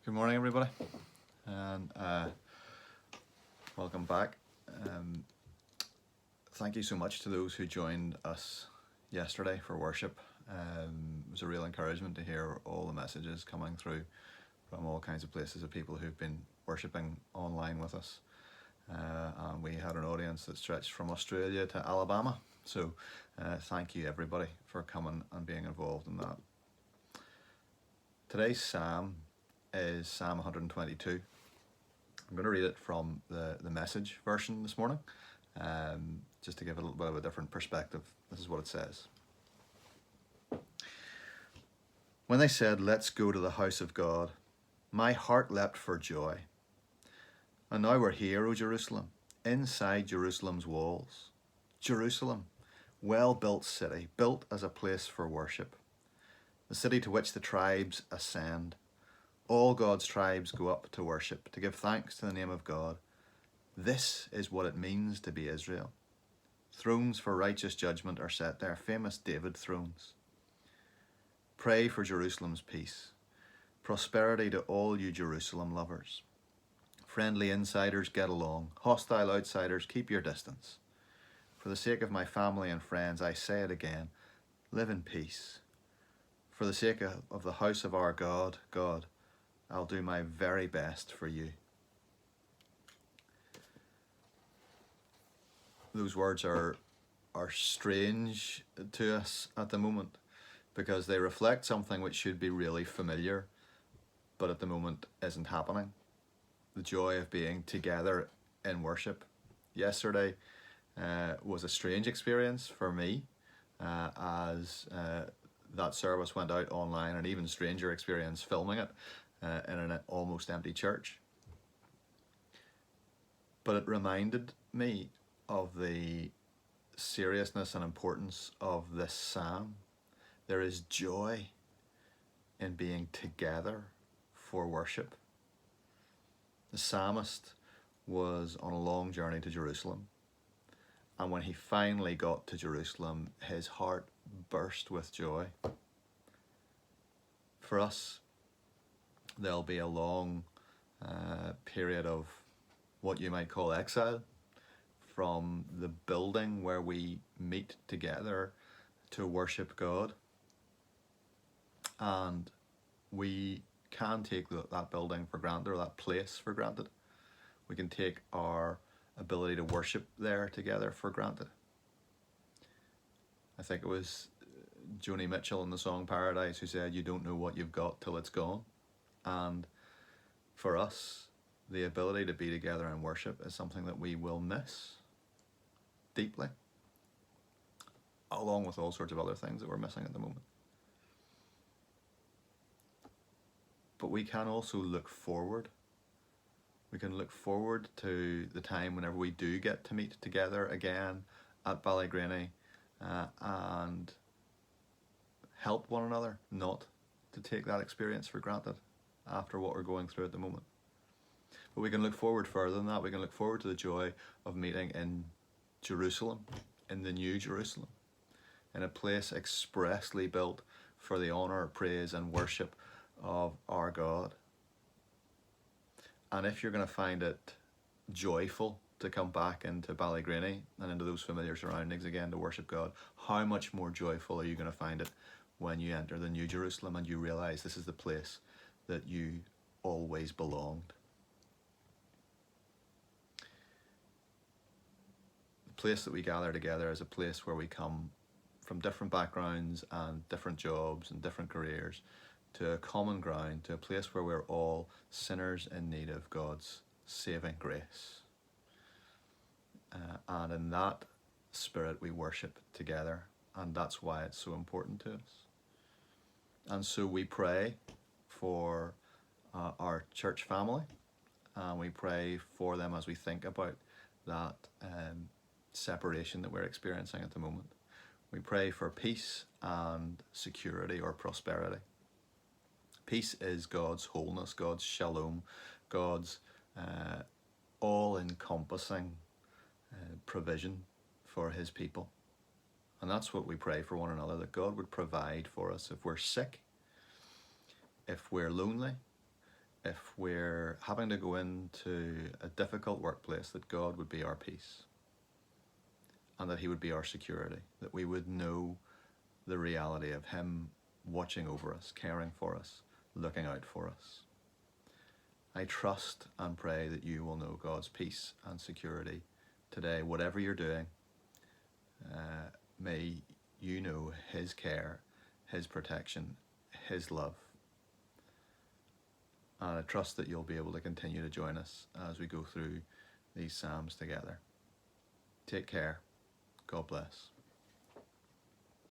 Good morning, everybody, and welcome back. Um, Thank you so much to those who joined us yesterday for worship. It was a real encouragement to hear all the messages coming through from all kinds of places of people who've been worshipping online with us. And we had an audience that stretched from Australia to Alabama. So thank you, everybody, for coming and being involved in that. Today's psalm is Psalm 122. I'm going to read it from the Message version this morning, just to give it a little bit of a different perspective. This is what it says. When they said, "Let's go to the house of God," my heart leapt for joy. And now we're here, O Jerusalem, inside Jerusalem's walls. Jerusalem, well-built city, built as a place for worship. The city to which the tribes ascend. All God's tribes go up to worship, to give thanks to the name of God. This is what it means to be Israel. Thrones for righteous judgment are set there, famous David thrones. Pray for Jerusalem's peace. Prosperity to all you Jerusalem lovers. Friendly insiders, get along. Hostile outsiders, keep your distance. For the sake of my family and friends, I say it again, live in peace. For the sake of the house of our God, I'll do my very best for you. Those words are strange to us at the moment because they reflect something which should be really familiar, but at the moment isn't happening. The joy of being together in worship. Yesterday was a strange experience for me as that service went out online, an even stranger experience filming it in an almost empty church. But it reminded me of the seriousness and importance of this psalm. There is joy in being together for worship. The psalmist was on a long journey to Jerusalem, and when he finally got to Jerusalem, his heart burst with joy. For us, there'll be a long period of what you might call exile, from the building where we meet together to worship God. And we can take that building for granted, or that place for granted. We can take our ability to worship there together for granted. I think it was Joni Mitchell in the song Paradise who said, "You don't know what you've got till it's gone." And for us, the ability to be together and worship is something that we will miss deeply, along with all sorts of other things that we're missing at the moment. But we can also look forward. We can look forward to the time whenever we do get to meet together again at Ballygranny and help one another not to take that experience for granted after what we're going through at the moment. But we can look forward further than that. We can look forward to the joy of meeting in Jerusalem, in the New Jerusalem, in a place expressly built for the honour, praise and worship of our God. And if you're going to find it joyful to come back into Ballygranny and into those familiar surroundings again to worship God, how much more joyful are you going to find it when you enter the New Jerusalem and you realise this is the place that you always belonged. The place that we gather together is a place where we come from different backgrounds and different jobs and different careers to a common ground, to a place where we're all sinners in need of God's saving grace. And in that spirit we worship together, and that's why it's so important to us. And so we pray for our church family, and we pray for them as we think about that separation that we're experiencing at the moment. We pray for peace and security or prosperity. Peace is God's wholeness, God's shalom, God's all-encompassing provision for his people. And that's what we pray for one another, that God would provide for us if we're sick, if we're lonely, if we're having to go into a difficult workplace, that God would be our peace and that he would be our security, that we would know the reality of him watching over us, caring for us, looking out for us. I trust and pray that you will know God's peace and security today. Whatever you're doing, may you know his care, his protection, his love. And I trust that you'll be able to continue to join us as we go through these Psalms together. Take care. God bless.